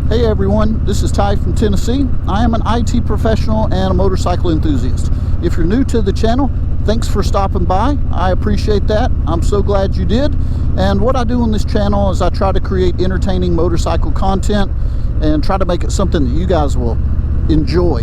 Hey everyone, this is Ty from Tennessee. I am an IT professional and a motorcycle enthusiast. If you're new to the channel, thanks for stopping by. I appreciate that. I'm so glad you did. And what I do on this channel is I try to create entertaining motorcycle content and try to make it something that you guys will enjoy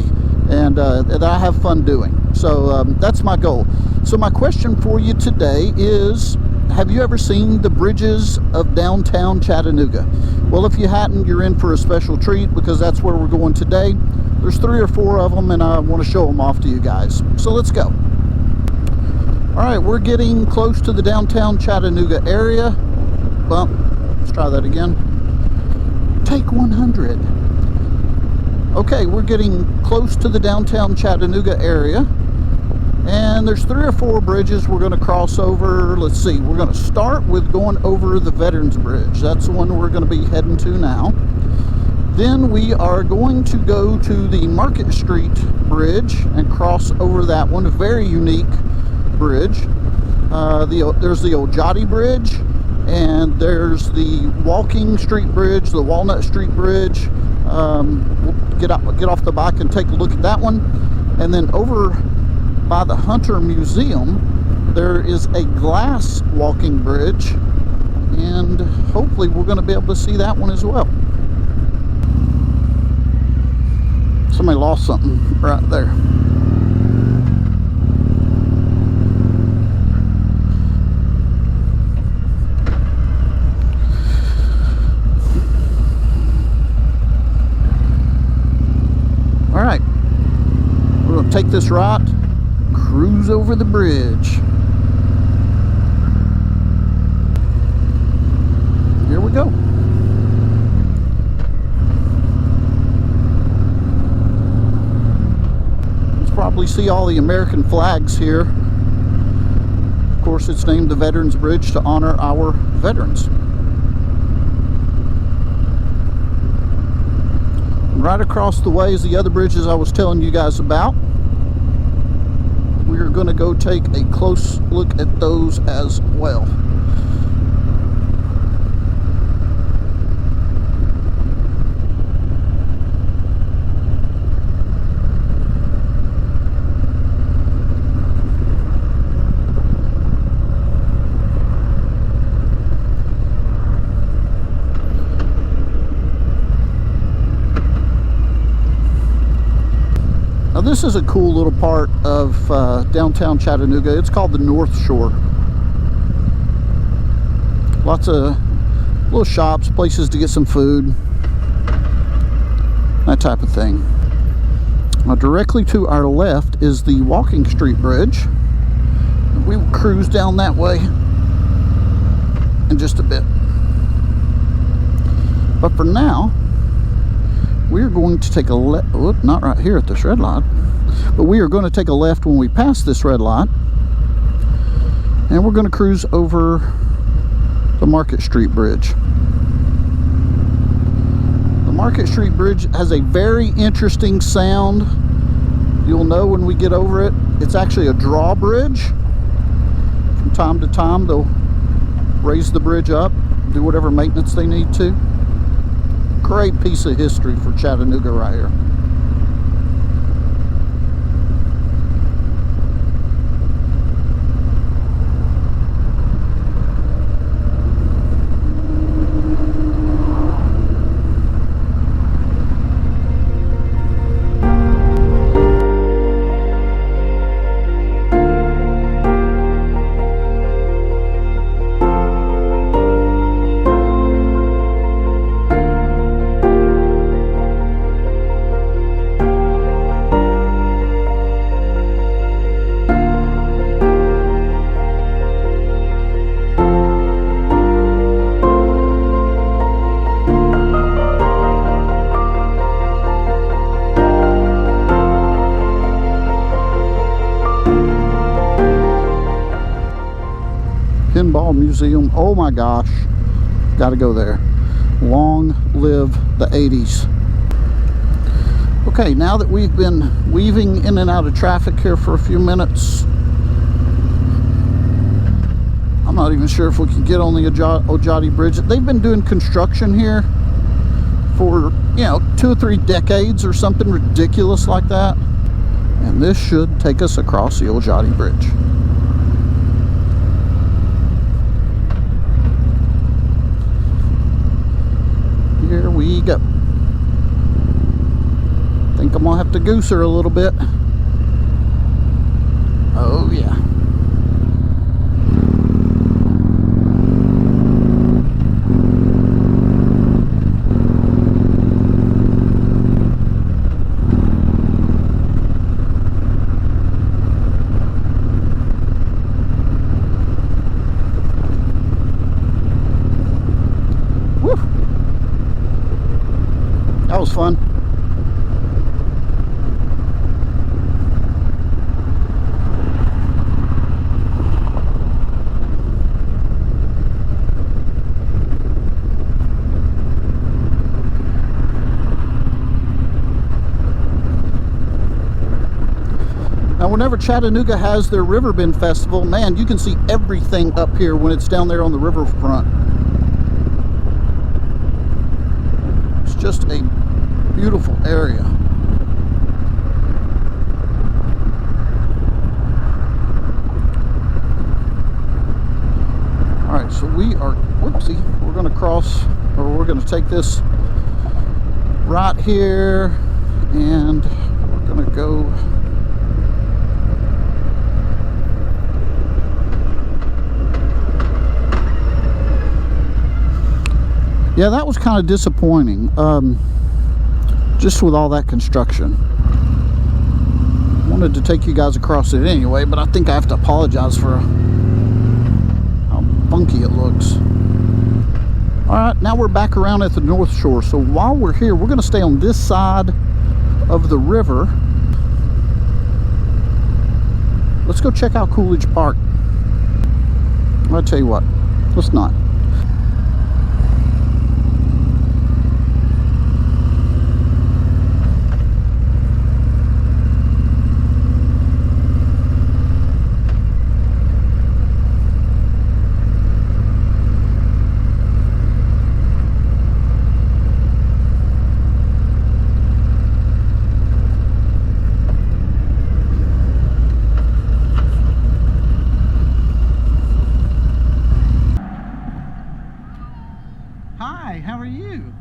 and that I have fun doing. So that's my goal. So my question for you today is, have you ever seen the bridges of downtown Chattanooga? Well, if you hadn't, you're in for a special treat because that's where we're going today. There's 3 or 4 of them and I want to show them off to you guys. So let's go. All right, we're getting close to the downtown Chattanooga area. Bump. Let's try that again. Take 100. Okay, we're getting close to the downtown Chattanooga area. And there's 3 or 4 bridges we're going to cross over. Let's see, we're going to start with going over the Veterans Bridge. That's the one we're going to be heading to now. Then we are going to go to the Market Street Bridge and cross over that one. A very unique bridge. There's the Olgiati Bridge, and there's the Walking Street Bridge, the Walnut Street Bridge. We'll get off the bike and take a look at that one. And then over by the Hunter Museum, there is a glass walking bridge, and hopefully we're going to be able to see that one as well. Somebody lost something right there. All right, we're going to take this right, cruise over the bridge. Here we go. You probably see all the American flags here. Of course, it's named the Veterans Bridge to honor our veterans. And right across the way is the other bridges I was telling you guys about. We're going to go take a close look at those as well. Now this is a cool little part of downtown Chattanooga. It's called the North Shore. Lots of little shops, places to get some food, that type of thing. Now directly to our left is the Walking Street Bridge. We will cruise down that way in just a bit. But for now, we're going to take a left. Not right here at this red light, but we are going to take a left when we pass this red light, and we're going to cruise over the Market Street Bridge. The Market Street Bridge has a very interesting sound. You'll know when we get over it. It's actually a drawbridge. From time to time they'll raise the bridge up, do whatever maintenance they need to. Great piece of history for Chattanooga right here. Pinball Museum. Oh my gosh, gotta go there. Long live the 80s. Okay, now that we've been weaving in and out of traffic here for a few minutes, I'm not even sure if we can get on the Olgiati Bridge. They've been doing construction here for, you know, 2 or 3 decades or something ridiculous like that. And this should take us across the Olgiati Bridge. Here we go. Think I'm gonna have to goose her a little bit. Oh yeah. Woo. That was fun. Now, whenever Chattanooga has their Riverbend Festival, man, you can see everything up here when it's down there on the riverfront. It's just a beautiful area. All right, so we are, whoopsie, we're going to cross, or we're going to take this right here, and we're going to go yeah, that was kind of disappointing, just with all that construction. Wanted to take you guys across it anyway, but I think I have to apologize for how funky it looks. All right, now we're back around at the North Shore. So while we're here, we're going to stay on this side of the river. Let's go check out Coolidge Park. I'll tell you what, let's not. Hi, how are you?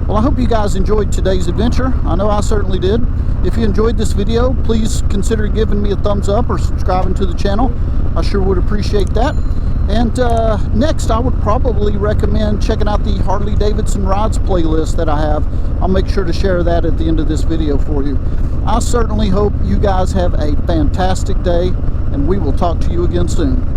Well, I hope you guys enjoyed today's adventure. I know I certainly did. If you enjoyed this video, please consider giving me a thumbs up or subscribing to the channel. I sure would appreciate that. And next, I would probably recommend checking out the Harley Davidson Rides playlist that I have. I'll make sure to share that at the end of this video for you. I certainly hope you guys have a fantastic day, and we will talk to you again soon.